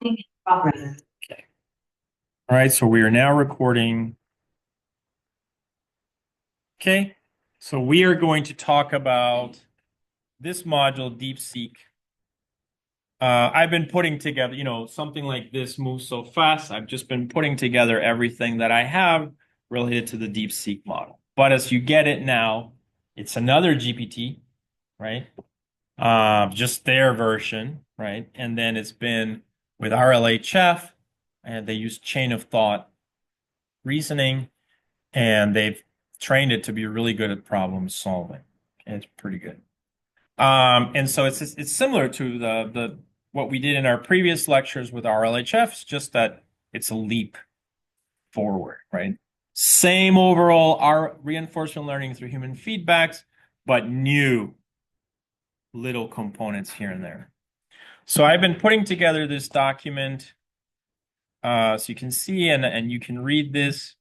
Okay. All right, so we are now recording. Okay, so we are going to talk about this module, DeepSeek. I've been putting together, something like this moves so fast. I've just been putting together everything that I have related to the DeepSeek model. But as you get it now, it's another GPT, right? Just their version, right? And then it's been with RLHF, and they use chain of thought reasoning, and they've trained it to be really good at problem solving. It's pretty good. And so it's similar to the what we did in our previous lectures with RLHF. It's just that it's a leap forward, right? Same overall our reinforcement learning through human feedbacks, but new little components here and there. So I've been putting together this document, so you can see and you can read this.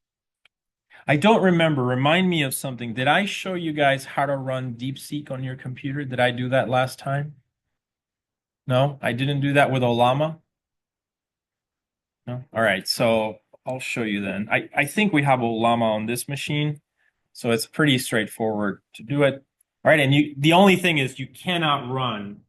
I don't remember. Remind me of something. Did I show you guys how to run DeepSeek on your computer? Did I do that last time? No, I didn't do that with Olama. No. All right. So I'll show you then. I think we have Olama on this machine, so it's pretty straightforward to do it. All right. And the only thing is you cannot run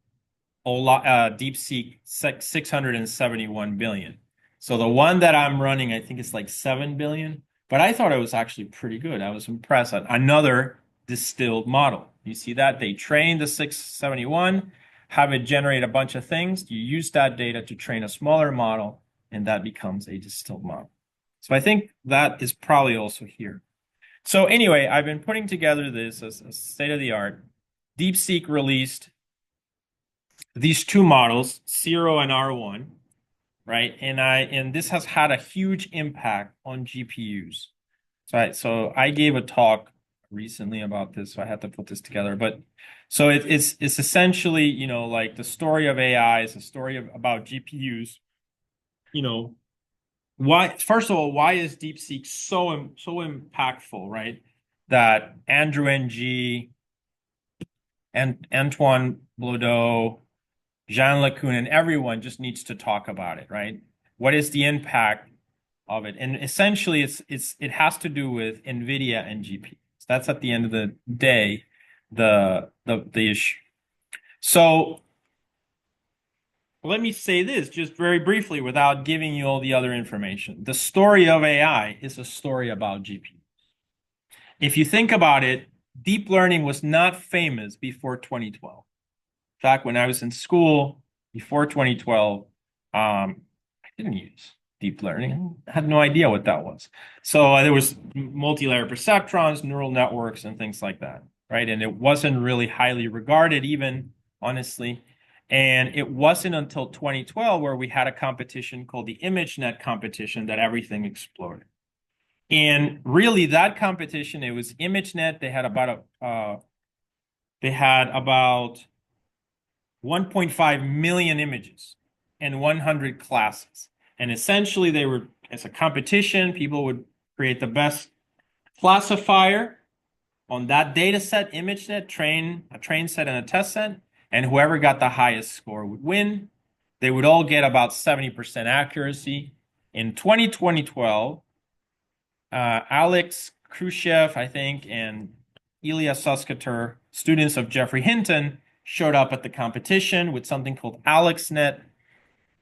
DeepSeek 671 billion. So the one that I'm running, I think it's like 7 billion, but I thought it was actually pretty good. I was impressed at another distilled model. You see that they trained the 671, have it generate a bunch of things. You use that data to train a smaller model, and that becomes a distilled model. So I think that is probably also here. So anyway, I've been putting together this as a state of the art. DeepSeek released these two models, Zero and R1, right? And this has had a huge impact on GPUs. So I gave a talk recently about this, so I had to put this together. But so it's essentially, like the story of AI is a story about GPUs. You know, why first of all, why is DeepSeek so impactful, right? That Andrew Ng and Antoine Blodeau, Jean LeCun, and everyone just needs to talk about it, right? What is the impact of it? And essentially, it has to do with NVIDIA and GPUs. That's at the end of the day, the issue. So let me say this just very briefly without giving you all the other information. The story of AI is a story about GPUs. If you think about it, deep learning was not famous before 2012. In fact, when I was in school before 2012, I didn't use deep learning. I had no idea what that was. So there was multi-layer perceptrons, neural networks, and things like that, right? And it wasn't really highly regarded, even honestly. And it wasn't until 2012 where we had a competition called the ImageNet competition that everything exploded. And really, that competition, it was ImageNet. They had about 1.5 million images and 100 classes. And essentially, they were, as a competition, people would create the best classifier on that data set, ImageNet, a train set and a test set, and whoever got the highest score would win. They would all get about 70% accuracy. In 2012, Alex Khrushchev, I think, and Ilya Sutskever, students of Geoffrey Hinton, showed up at the competition with something called AlexNet,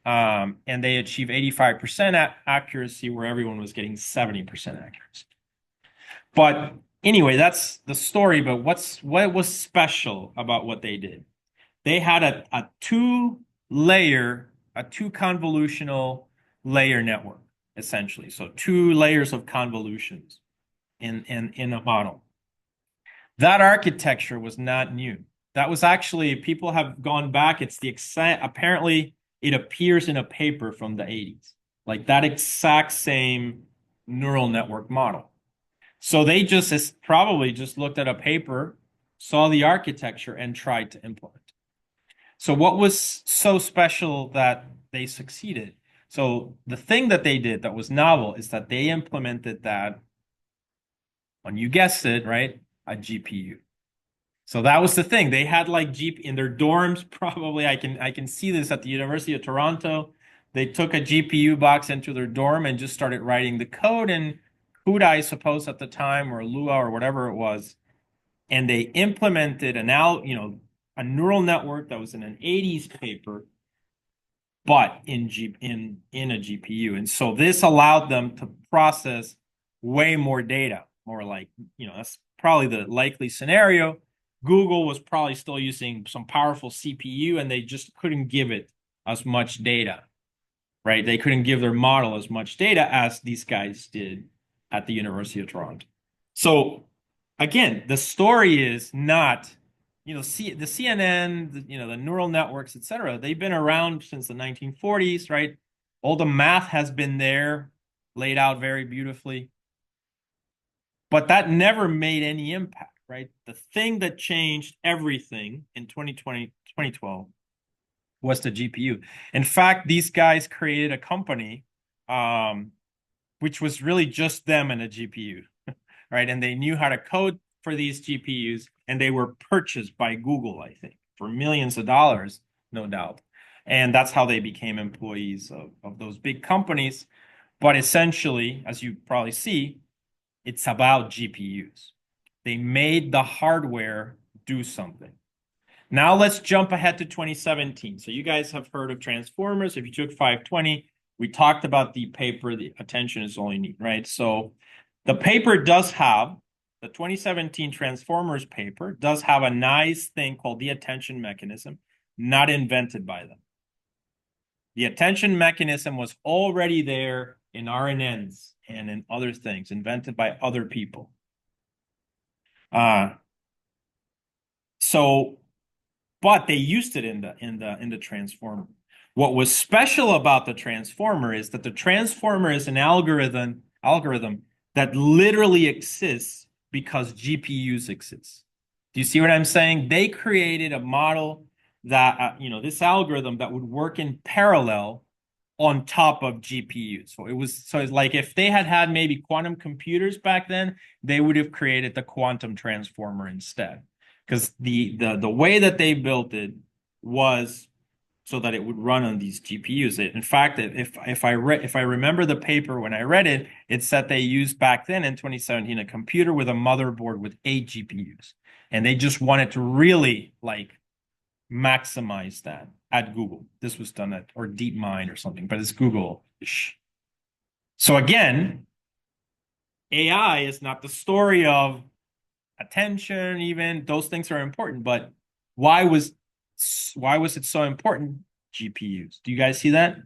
and they achieved 85% accuracy where everyone was getting 70% accuracy. But anyway, that's the story. But what was special about what they did? They had a two convolutional layer network, essentially. So two layers of convolutions in a model. That architecture was not new. That was actually, people have gone back. It's the exact, apparently it appears in a paper from the 80s, like that exact same neural network model. So they probably just looked at a paper, saw the architecture, and tried to implement. So what was so special that they succeeded? So the thing that they did that was novel is that they implemented that on, you guessed it, right? A GPU. So that was the thing. They had like Jeep in their dorms, probably. I can see this at the University of Toronto. They took a GPU box into their dorm and just started writing the code. And CUDA, I suppose, at the time, or Lua, or whatever it was, and they implemented a neural network that was in an 80s paper, but in a GPU. And so this allowed them to process way more data, more like, that's probably the likely scenario. Google was probably still using some powerful CPU, and they just couldn't give it as much data, right? They couldn't give their model as much data as these guys did at the University of Toronto. So again, the story is not, the CNN, the neural networks, et cetera. They've been around since the 1940s, right? All the math has been there, laid out very beautifully. But that never made any impact, right? The thing that changed everything in 2020, 2012 was the GPU. In fact, these guys created a company, which was really just them and a GPU, right? And they knew how to code for these GPUs, and they were purchased by Google, I think, for millions of dollars, no doubt. And that's how they became employees of those big companies. But essentially, as you probably see, it's about GPUs. They made the hardware do something. Now let's jump ahead to 2017. So you guys have heard of transformers. If you took 520, we talked about the paper, the attention is all you need, right? So the paper does have, the 2017 transformers paper does have a nice thing called the attention mechanism, not invented by them. The attention mechanism was already there in RNNs and in other things, invented by other people. But they used it in the transformer. What was special about the transformer is that the transformer is an algorithm that literally exists because GPUs exist. Do you see what I'm saying? They created a model that this algorithm that would work in parallel on top of GPUs. So it's like if they had maybe quantum computers back then, they would have created the quantum transformer instead. Because the way that they built it was so that it would run on these GPUs. In fact, if I remember the paper when I read it, it said they used back then in 2017 a computer with a motherboard with 8 GPUs, and they just wanted to really like maximize that at Google. This was done at or DeepMind or something, but it's Google-ish. So again, AI is not the story of attention, even those things are important, but why was it so important? GPUs. Do you guys see that?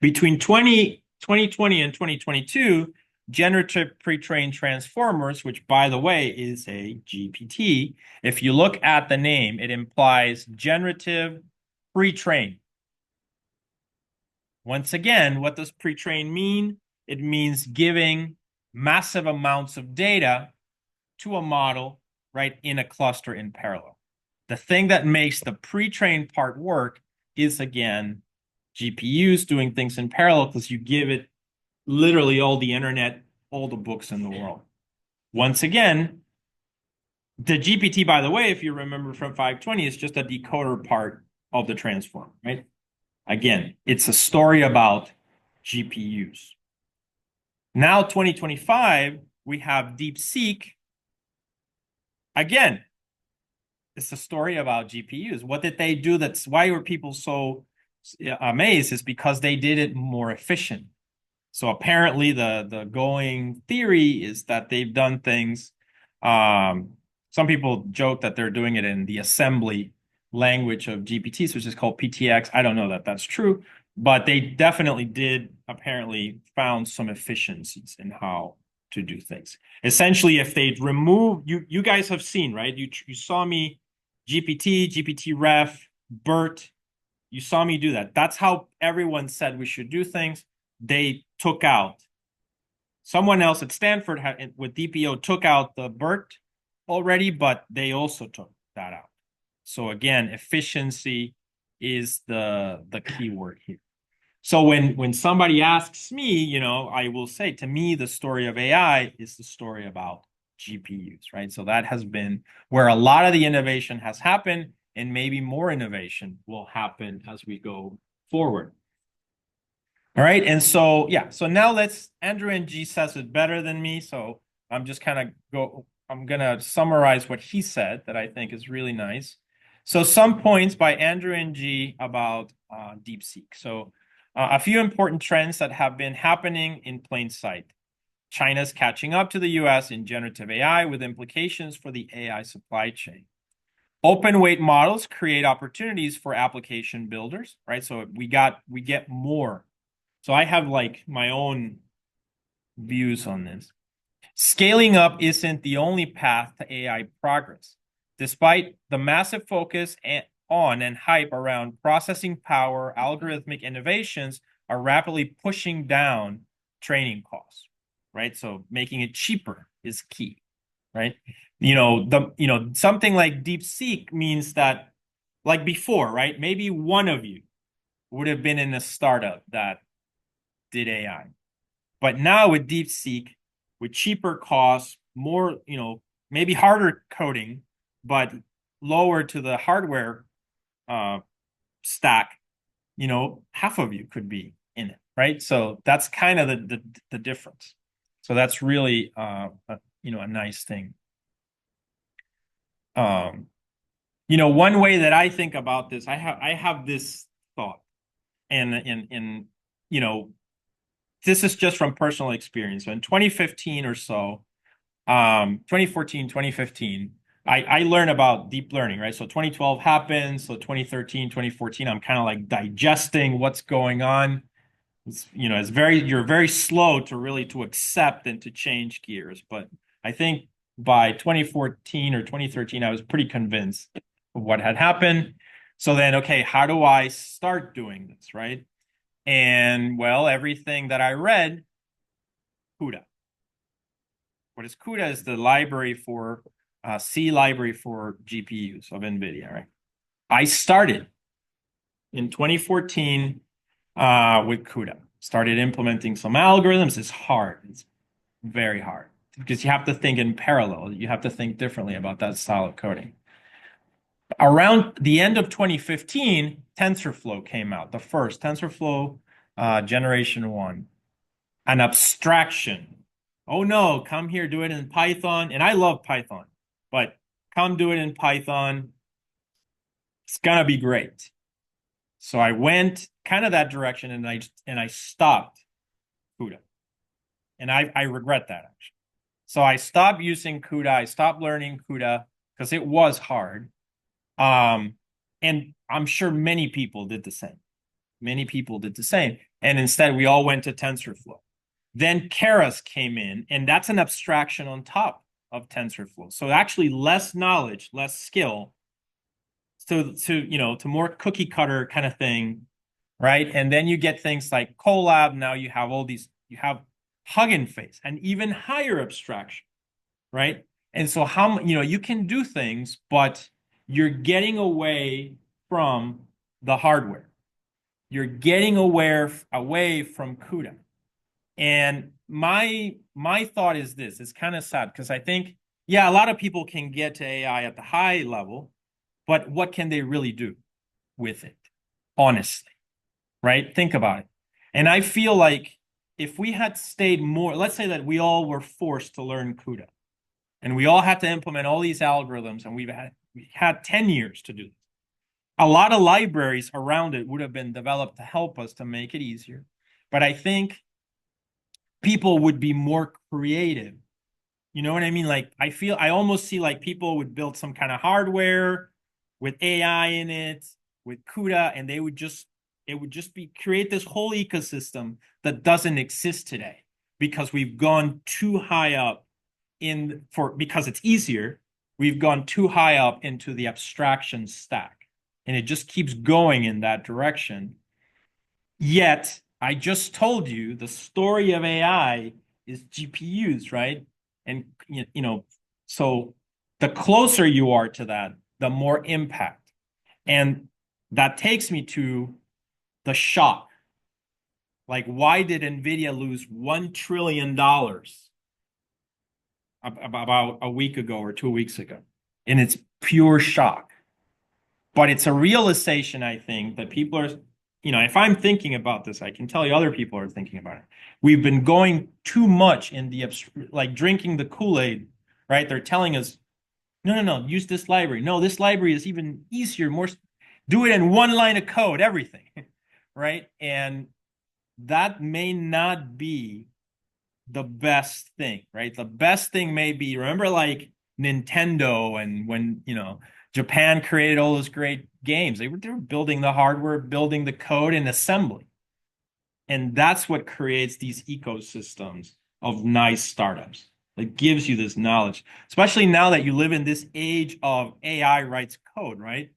Between 2020 and 2022, generative pre-trained transformers, which by the way is a GPT, if you look at the name, it implies generative pre-trained. Once again, what does pre-trained mean? It means giving massive amounts of data to a model, right, in a cluster in parallel. The thing that makes the pre-trained part work is, again, GPUs doing things in parallel because you give it literally all the internet, all the books in the world. Once again, the GPT, by the way, if you remember from 520, is just a decoder part of the transformer, right? Again, it's a story about GPUs. Now, 2025, we have DeepSeek. Again, it's a story about GPUs. What did they do? Why were people so amazed is because they did it more efficient. So apparently the going theory is that they've done things. Some people joke that they're doing it in the assembly language of GPTs, which is called PTX. I don't know that that's true, but they definitely did apparently found some efficiencies in how to do things. Essentially, if they'd remove, you guys have seen, right? You saw me GPT ref, BERT. You saw me do that. That's how everyone said we should do things. They took out. Someone else at Stanford with DPO took out the BERT already, but they also took that out. So again, efficiency is the key word here. So when somebody asks me, I will say, to me, the story of AI is the story about GPUs, right? So that has been where a lot of the innovation has happened, and maybe more innovation will happen as we go forward. All right. And so, yeah, so now Andrew Ng says it better than me. So I'm going to summarize what he said that I think is really nice. So some points by Andrew Ng about DeepSeek. So a few important trends that have been happening in plain sight. China's catching up to the US in generative AI with implications for the AI supply chain. Open weight models create opportunities for application builders, right? So we get more. So I have like my own views on this. Scaling up isn't the only path to AI progress. Despite the massive focus on and hype around processing power, algorithmic innovations are rapidly pushing down training costs, right? So making it cheaper is key, right? Something like DeepSeek means that, like before, right? Maybe one of you would have been in a startup that did AI. But now with DeepSeek, with cheaper costs, more, maybe harder coding, but lower to the hardware stack, half of you could be in it, right? So that's kind of the difference. So that's really a nice thing. One way that I think about this, I have this thought, and this is just from personal experience. So in 2015 or so, 2014, 2015, I learned about deep learning, right? So 2012 happens. So 2013, 2014, I'm kind of like digesting what's going on. You're very slow to really to accept and to change gears. But I think by 2014 or 2013, I was pretty convinced of what had happened. So then, okay, how do I start doing this, right? And well, everything that I read, CUDA. What is CUDA is the library for C library for GPUs of NVIDIA, right? I started in 2014 with CUDA. Started implementing some algorithms. It's hard. It's very hard because you have to think in parallel. You have to think differently about that style of coding. Around the end of 2015, TensorFlow came out, the first TensorFlow generation 1, an abstraction. Oh no, come here, do it in Python. And I love Python, but come do it in Python. It's gonna be great. So I went kind of that direction, and I stopped CUDA. And I regret that actually. So I stopped using CUDA. I stopped learning CUDA because it was hard. And I'm sure many people did the same. Many people did the same. And instead, we all went to TensorFlow. Then Keras came in, and that's an abstraction on top of TensorFlow. So actually less knowledge, less skill, to more cookie cutter kind of thing, right? And then you get things like Colab. Now you have you have Hugging Face, and even higher abstraction, right? And so you can do things, but you're getting away from the hardware. You're getting away from CUDA. And my thought is this: it's kind of sad because I think, yeah, a lot of people can get to AI at the high level, but what can they really do with it? Honestly, right? Think about it. And I feel like if we had stayed more, let's say that we all were forced to learn CUDA, and we all had to implement all these algorithms, and we had 10 years to do this. A lot of libraries around it would have been developed to help us to make it easier. But I think people would be more creative. You know what I mean? Like I almost see like people would build some kind of hardware with AI in it, with CUDA, and it would just be create this whole ecosystem that doesn't exist today because we've gone too high up because it's easier, we've gone too high up into the abstraction stack. And it just keeps going in that direction. Yet, I just told you the story of AI is GPUs, right? And so the closer you are to that, the more impact. And that takes me to the shock. Like, why did NVIDIA lose $1 trillion about a week ago or 2 weeks ago? And it's pure shock. But it's a realization, I think, that people are if I'm thinking about this, I can tell you other people are thinking about it. We've been going too much in the like drinking the Kool-Aid, right? They're telling us, no, no, no, use this library. No, this library is even easier, more, do it in one line of code, everything, right? And that may not be the best thing, right? The best thing may be, remember like Nintendo and when, Japan created all those great games. They were building the hardware, building the code and assembly. And that's what creates these ecosystems of nice startups. That gives you this knowledge, especially now that you live in this age of AI writes code, right?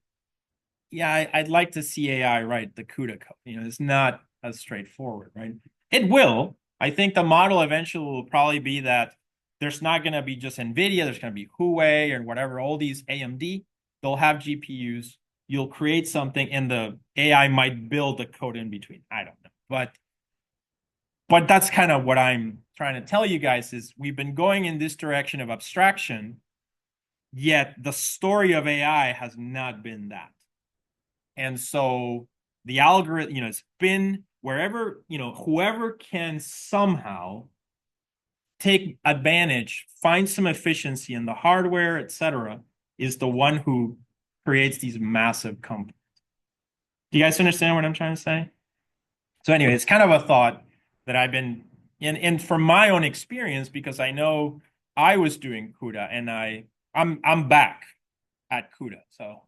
Yeah, I'd like to see AI write the CUDA code. It's not as straightforward, right? It will. I think the model eventually will probably be that there's not going to be just NVIDIA, there's going to be Huawei or whatever, all these AMD. They'll have GPUs. You'll create something, and the AI might build the code in between. I don't know. But that's kind of what I'm trying to tell you guys is we've been going in this direction of abstraction, yet the story of AI has not been that. And so the algorithm, it's been wherever, whoever can somehow take advantage, find some efficiency in the hardware, etc., is the one who creates these massive companies. Do you guys understand what I'm trying to say? So anyway, it's kind of a thought that I've been in from my own experience, because I know I was doing CUDA and I'm back at CUDA. So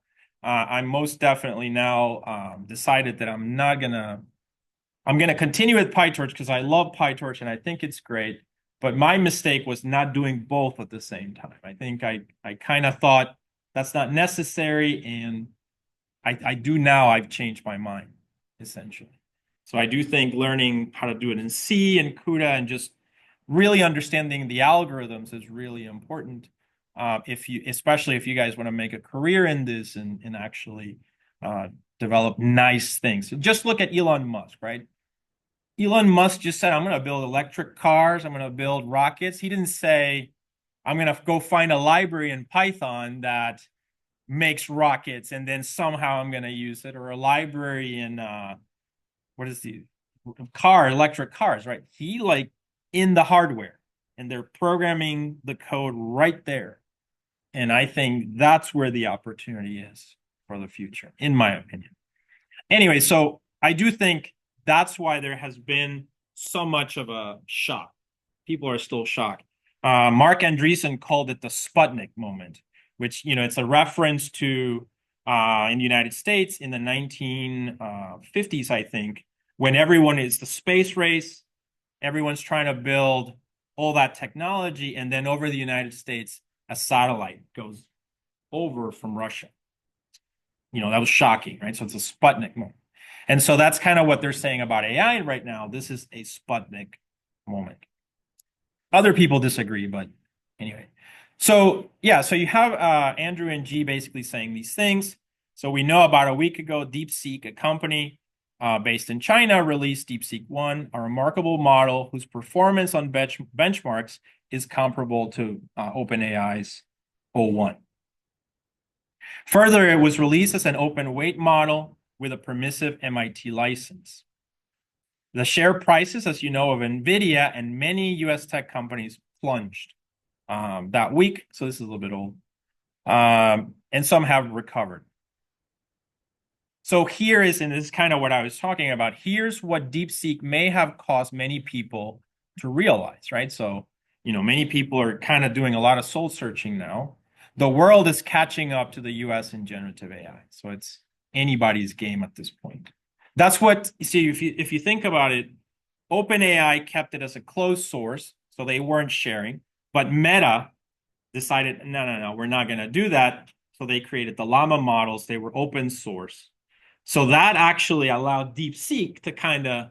I'm most definitely now decided that I'm gonna continue with PyTorch because I love PyTorch and I think it's great. But my mistake was not doing both at the same time. I think I kind of thought that's not necessary, and I do now. I've changed my mind essentially. So I do think learning how to do it in C and CUDA and just really understanding the algorithms is really important. Especially if you guys want to make a career in this and actually develop nice things. So just look at Elon Musk, right? Elon Musk just said, I'm going to build electric cars. I'm going to build rockets. He didn't say, I'm going to go find a library in Python that makes rockets and then somehow I'm going to use it, or a library in what is the electric cars, right? He like in the hardware and they're programming the code right there. And I think that's where the opportunity is for the future, in my opinion. Anyway, so I do think that's why there has been so much of a shock. People are still shocked. Mark Andreessen called it the Sputnik moment, which, it's a reference to in the United States in the 1950s, I think, when everyone is the space race, everyone's trying to build all that technology, and then over the United States, a satellite goes over from Russia. That was shocking, right? So it's a Sputnik moment. And so that's kind of what they're saying about AI right now. This is a Sputnik moment. Other people disagree, but anyway. So yeah, so you have Andrew and G basically saying these things. So we know about a week ago, DeepSeek, a company based in China, released DeepSeek 1, a remarkable model whose performance on benchmarks is comparable to OpenAI's o1. Further, it was released as an open weight model with a permissive MIT license. The share prices, as you know, of NVIDIA and many US tech companies plunged that week. So this is a little bit old. And some have recovered. So here is, and this is kind of what I was talking about, here's what DeepSeek may have caused many people to realize, right? So, many people are kind of doing a lot of soul searching now. The world is catching up to the US in generative AI. So it's anybody's game at this point. That's what, see, if you think about it, OpenAI kept it as a closed source, so they weren't sharing. But Meta decided, no, we're not going to do that. So they created the Llama models. They were open source. So that actually allowed DeepSeek to kind of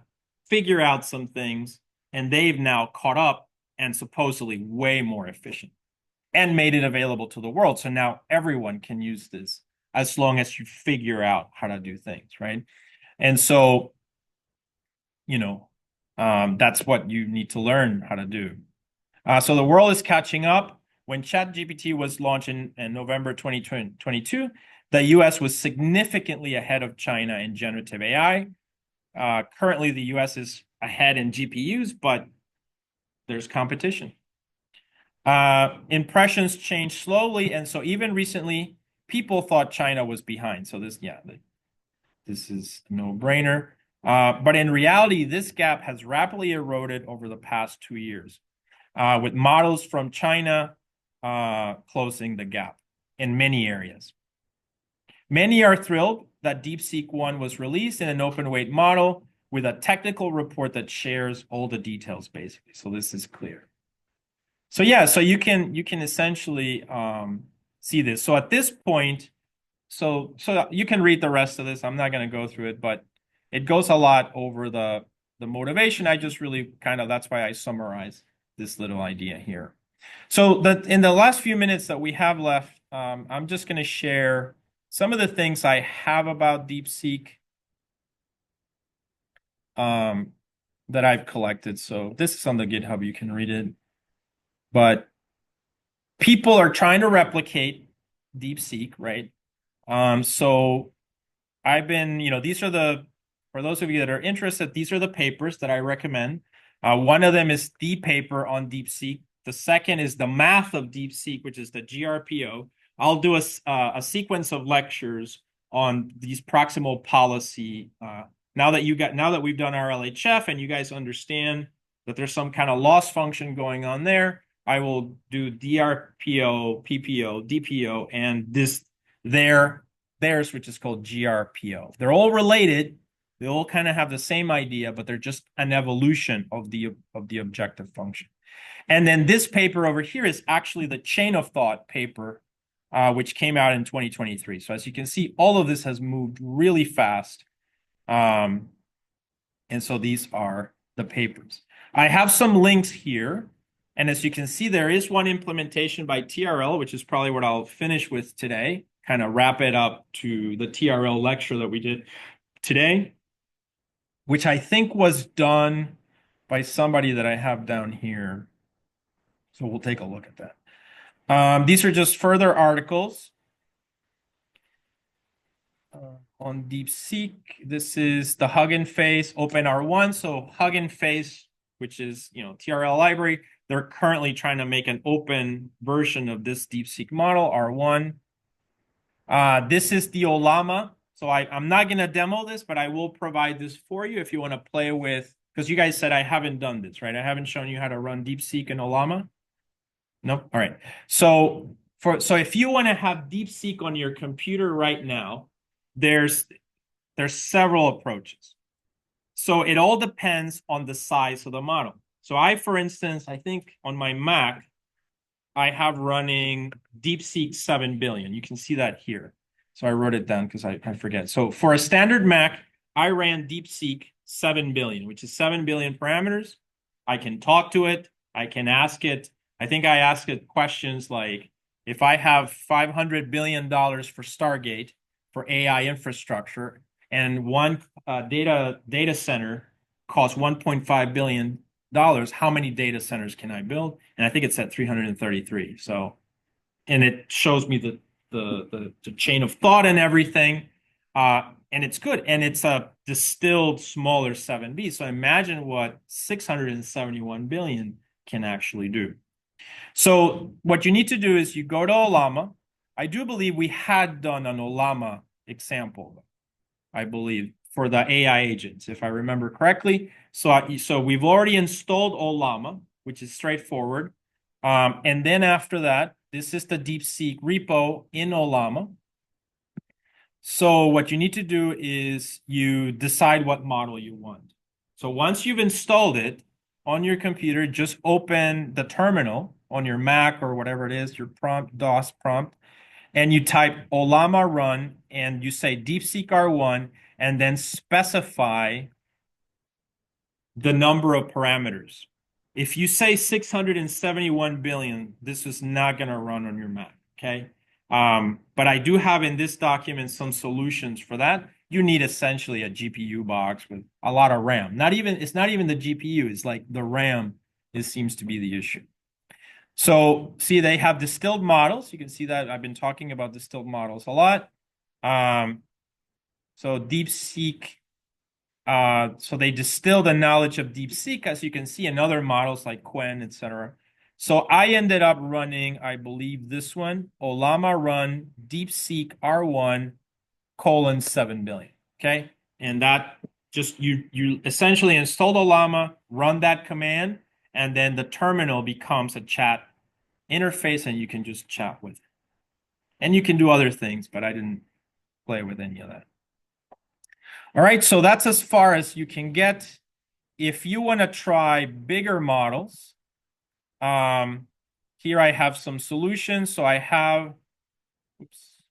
figure out some things, and they've now caught up and supposedly way more efficient and made it available to the world. So now everyone can use this as long as you figure out how to do things, right? And so, that's what you need to learn how to do. So the world is catching up. When ChatGPT was launched in November 2022, the US was significantly ahead of China in generative AI, Currently, the US is ahead in GPUs, but there's competition. Impressions change slowly, and so even recently, people thought China was behind. So this is a no-brainer. But in reality, this gap has rapidly eroded over the past 2 years, with models from China closing the gap in many areas. Many are thrilled that DeepSeek 1 was released in an open weight model with a technical report that shares all the details, basically. So this is clear. So yeah, so you can essentially see this. So at this point, so you can read the rest of this. I'm not going to go through it, but it goes a lot over the motivation. I just really that's why I summarize this little idea here. So in the last few minutes that we have left, I'm just going to share some of the things I have about DeepSeek that I've collected. So this is on the GitHub. You can read it. But people are trying to replicate DeepSeek, right? So I've been, these are for those of you that are interested, these are the papers that I recommend. One of them is the paper on DeepSeek. The second is the math of DeepSeek, which is the GRPO. I'll do a sequence of lectures on these proximal policy. Now that we've done our LHF and you guys understand that there's some kind of loss function going on there, I will do DRPO, PPO, DPO, and theirs, which is called GRPO. They're all related. They all kind of have the same idea, but they're just an evolution of the objective function. And then this paper over here is actually the chain of thought paper, which came out in 2023. So as you can see, all of this has moved really fast. And so these are the papers. I have some links here. And as you can see, there is one implementation by TRL, which is probably what I'll finish with today, kind of wrap it up to the TRL lecture that we did today, which I think was done by somebody that I have down here. So we'll take a look at that. These are just further articles on DeepSeek. This is the Hugging Face OpenR1. So Hugging Face, which is TRL library, they're currently trying to make an open version of this DeepSeek model, R1. This is the Ollama. So I'm not going to demo this, but I will provide this for you if you want to play with, because you guys said I haven't done this, right? I haven't shown you how to run DeepSeek and Ollama. Nope. All right. So if you want to have DeepSeek on your computer right now, there's several approaches. So it all depends on the size of the model. So for instance, I think on my Mac, I have running DeepSeek 7 billion. You can see that here. So I wrote it down because I forget. So for a standard Mac, I ran DeepSeek 7 billion, which is 7 billion parameters. I can talk to it. I can ask it. I think I asked it questions like, if I have $500 billion for Stargate for AI infrastructure, and one data center costs $1.5 billion, how many data centers can I build? And I think it's at 333. So, and it shows me the chain of thought and everything. And it's good. And it's a distilled smaller 7B. So imagine what 671 billion can actually do. So what you need to do is you go to Ollama. I do believe we had done an Ollama example, I believe, for the AI agents, if I remember correctly. So we've already installed Ollama, which is straightforward. And then after that, this is the DeepSeek repo in Ollama. So what you need to do is you decide what model you want. So once you've installed it on your computer, just open the terminal on your Mac or whatever it is, your prompt, DOS prompt, and you type Ollama run, and you say DeepSeek R1, and then specify the number of parameters. If you say 671 billion, this is not going to run on your Mac, okay? But I do have in this document some solutions for that. You need essentially a GPU box with a lot of RAM. It's not even the GPU, it's like the RAM seems to be the issue. So see, they have distilled models. You can see that I've been talking about distilled models a lot. So DeepSeek So they distill the knowledge of DeepSeek, as you can see in other models like Quen, etc. So I ended up running, I believe this one, Ollama run DeepSeek R1 colon 7 billion. Okay. And that just, you essentially install Ollama, run that command, and then the terminal becomes a chat interface and you can just chat with it. And you can do other things, but I didn't play with any of that. All right, so that's as far as you can get. If you want to try bigger models, here I have some solutions. So I have, oops,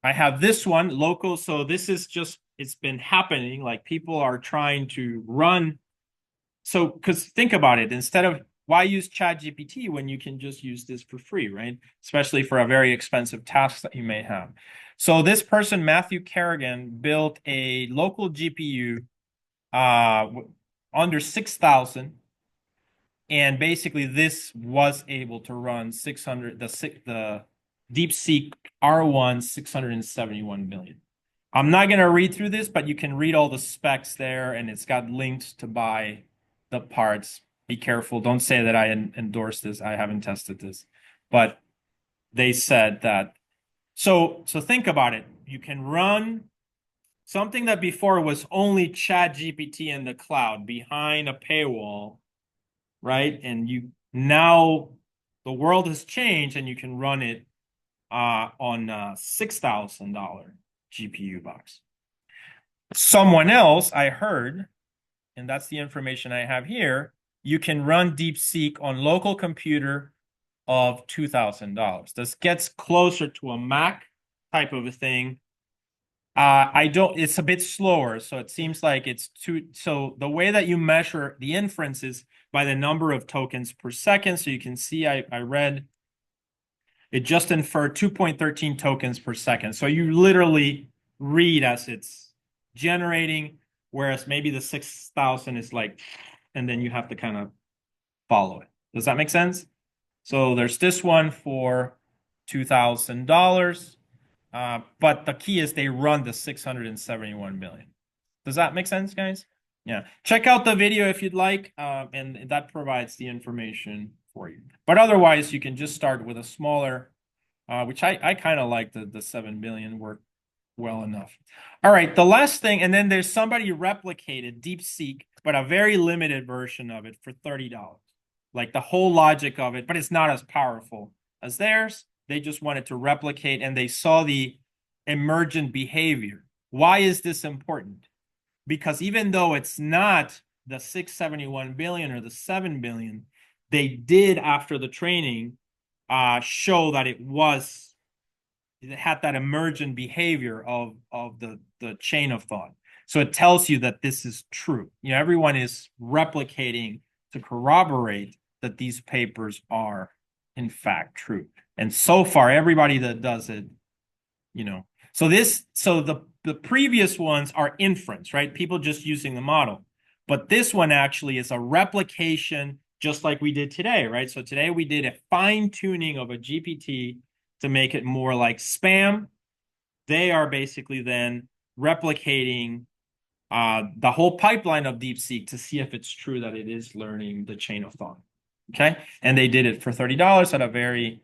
I have this one, local. So this is just, it's been happening. Like people are trying to run. So, because think about it, instead of why use ChatGPT when you can just use this for free, right? Especially for a very expensive task that you may have. So this person, Matthew Kerrigan, built a local GPU under 6,000. And basically this was able to run 600, the DeepSeek R1 671 million. I'm not going to read through this, but you can read all the specs there and it's got links to buy the parts. Be careful. Don't say that I endorse this. I haven't tested this, but they said that. So think about it. You can run something that before was only ChatGPT in the cloud behind a paywall, right? And you now the world has changed and you can run it on a $6,000 GPU box. Someone else I heard, and that's the information I have here, you can run DeepSeek on local computer of $2,000. This gets closer to a Mac type of a thing. It's a bit slower, so it seems like it's too, so the way that you measure the inference is by the number of tokens per second. So you can see I read it just inferred 2.13 tokens per second. So you literally read as it's generating, whereas maybe the 6,000 is like, and then you have to kind of follow it. Does that make sense? So there's this one for $2,000. But the key is they run the 671 million. Does that make sense, guys? Yeah. Check out the video if you'd like, and that provides the information for you. But otherwise, you can just start with a smaller, which I kind of like the 7 billion work well enough. All right, the last thing, and then there's somebody replicated DeepSeek, but a very limited version of it for $30. Like the whole logic of it, but it's not as powerful as theirs. They just wanted to replicate and they saw the emergent behavior. Why is this important? Because even though it's not the 671 billion or the 7 billion, they did after the training show that it had that emergent behavior of the chain of thought. So it tells you that this is true. You know, everyone is replicating to corroborate that these papers are in fact true. And so far, everybody that does it, you know, so the previous ones are inference, right? People just using the model. But this one actually is a replication, just like we did today, right? So today we did a fine tuning of a GPT to make it more like spam. They are basically then replicating the whole pipeline of DeepSeek to see if it's true that it is learning the chain of thought. Okay. And they did it for $30 at a very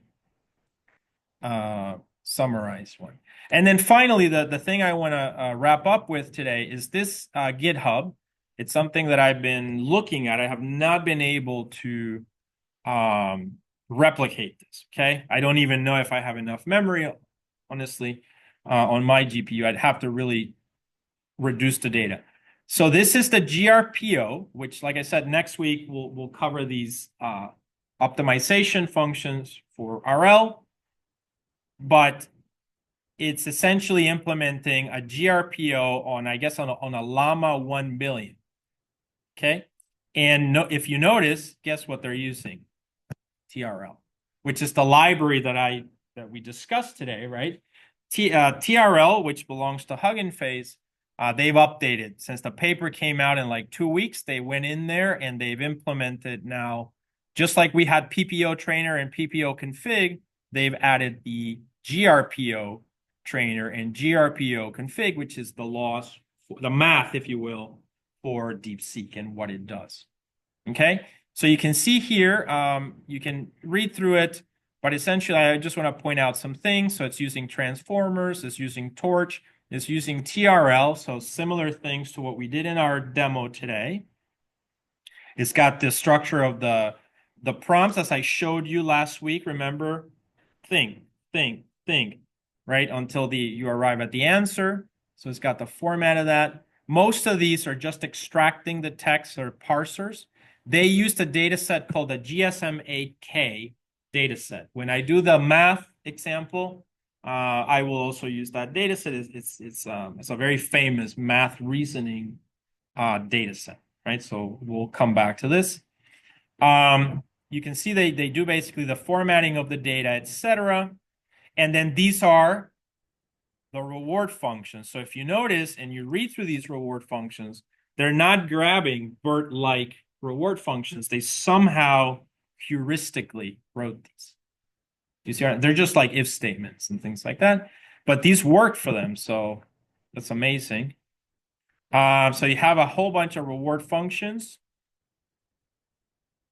summarized one. And then finally, the thing I want to wrap up with today is this GitHub. It's something that I've been looking at. I have not been able to replicate this. Okay. I don't even know if I have enough memory, honestly, on my GPU. I'd have to really reduce the data. So this is the GRPO, which, like I said, next week we'll cover these optimization functions for RL, but it's essentially implementing a GRPO on, I guess, on a Llama 1 billion. Okay, and if you notice, guess what they're using? TRL, which is the library that we discussed today, right? TRL, which belongs to Hugging Face. They've updated since the paper came out in like 2 weeks. They went in there and they've implemented now, just like we had PPO trainer and PPO config, they've added the GRPO trainer, and grpo config, which is the laws, the math, if you will, for DeepSeek and what it does. Okay, so you can see here, you can read through it, but essentially I just want to point out some things. So it's using transformers, it's using torch, it's using TRL, so similar things to what we did in our demo today. It's got the structure of the prompts as I showed you last week. Remember, think, right? Until you arrive at the answer. So it's got the format of that. Most of these are just extracting the text or parsers. They used a data set called the GSM-8K data set. When I do the math example, I will also use that data set. It's a very famous math reasoning data set, right? So we'll come back to this. You can see they do basically the formatting of the data, etc. And then these are the reward functions. So if you notice and you read through these reward functions, they're not grabbing BERT-like reward functions. They somehow heuristically wrote these. You see, they're just like if statements and things like that. But these work for them, so that's amazing. So you have a whole bunch of reward functions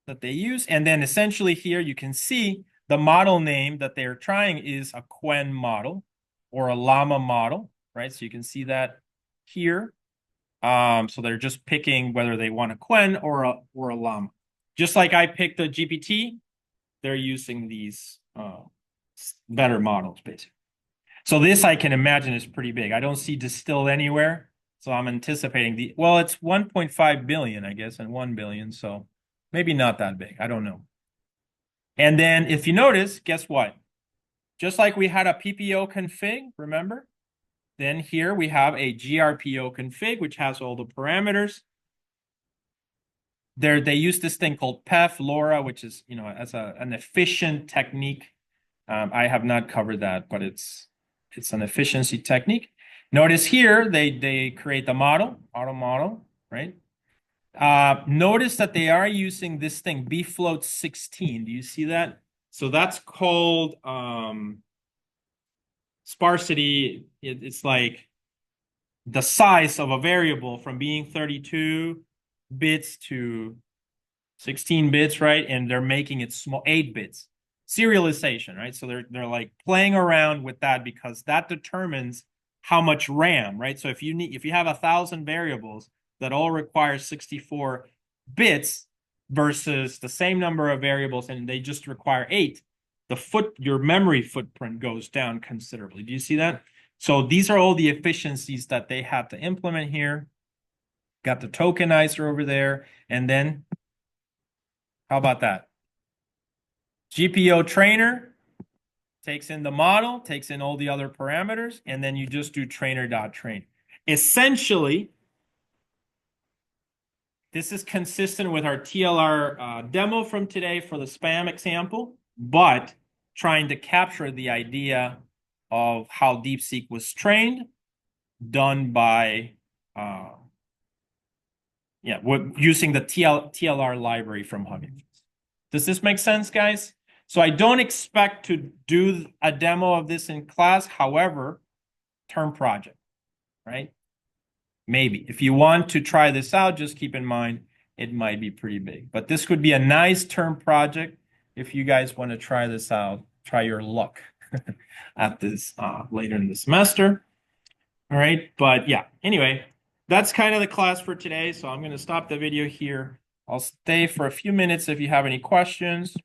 that they use. And then essentially here you can see the model name that they're trying is a Quen model or a llama model, right? So you can see that here. So they're just picking whether they want a Quen or a llama. Just like I picked a GPT, they're using these better models, basically. So this I can imagine is pretty big. I don't see distilled anywhere. So I'm anticipating well, it's 1.5 billion, I guess, and 1 billion. So maybe not that big. I don't know. And then if you notice, guess what? Just like we had a PPO config, remember? Then here we have a grpo config, which has all the parameters. They use this thing called PEF, LoRa, which is, as an efficient technique. I have not covered that, but it's an efficiency technique. Notice here, they create the model, auto model, right? Notice that they are using this thing, bfloat 16. Do you see that? So that's called sparsity. It's like the size of a variable from being 32 bits to 16 bits, right? And they're making it small, 8 bits. Serialization, right? So they're like playing around with that because that determines how much RAM, right? So if you have 1,000 variables that all require 64 bits versus the same number of variables and they just require 8, your memory footprint goes down considerably. Do you see that? So these are all the efficiencies that they have to implement here. Got the tokenizer over there. And then, how about that? GPO trainer takes in the model, takes in all the other parameters, and then you just do trainer.train. Essentially, this is consistent with our TLR demo from today for the spam example, but trying to capture the idea of how DeepSeek was trained, done by using the TLR library from Hugging Face. Does this make sense, guys? So I don't expect to do a demo of this in class. However, term project, right? Maybe. If you want to try this out, just keep in mind it might be pretty big. But this could be a nice term project if you guys want to try this out, try your luck at this later in the semester. All right. But yeah, anyway, that's kind of the class for today. So I'm going to stop the video here. I'll stay for a few minutes if you have any questions.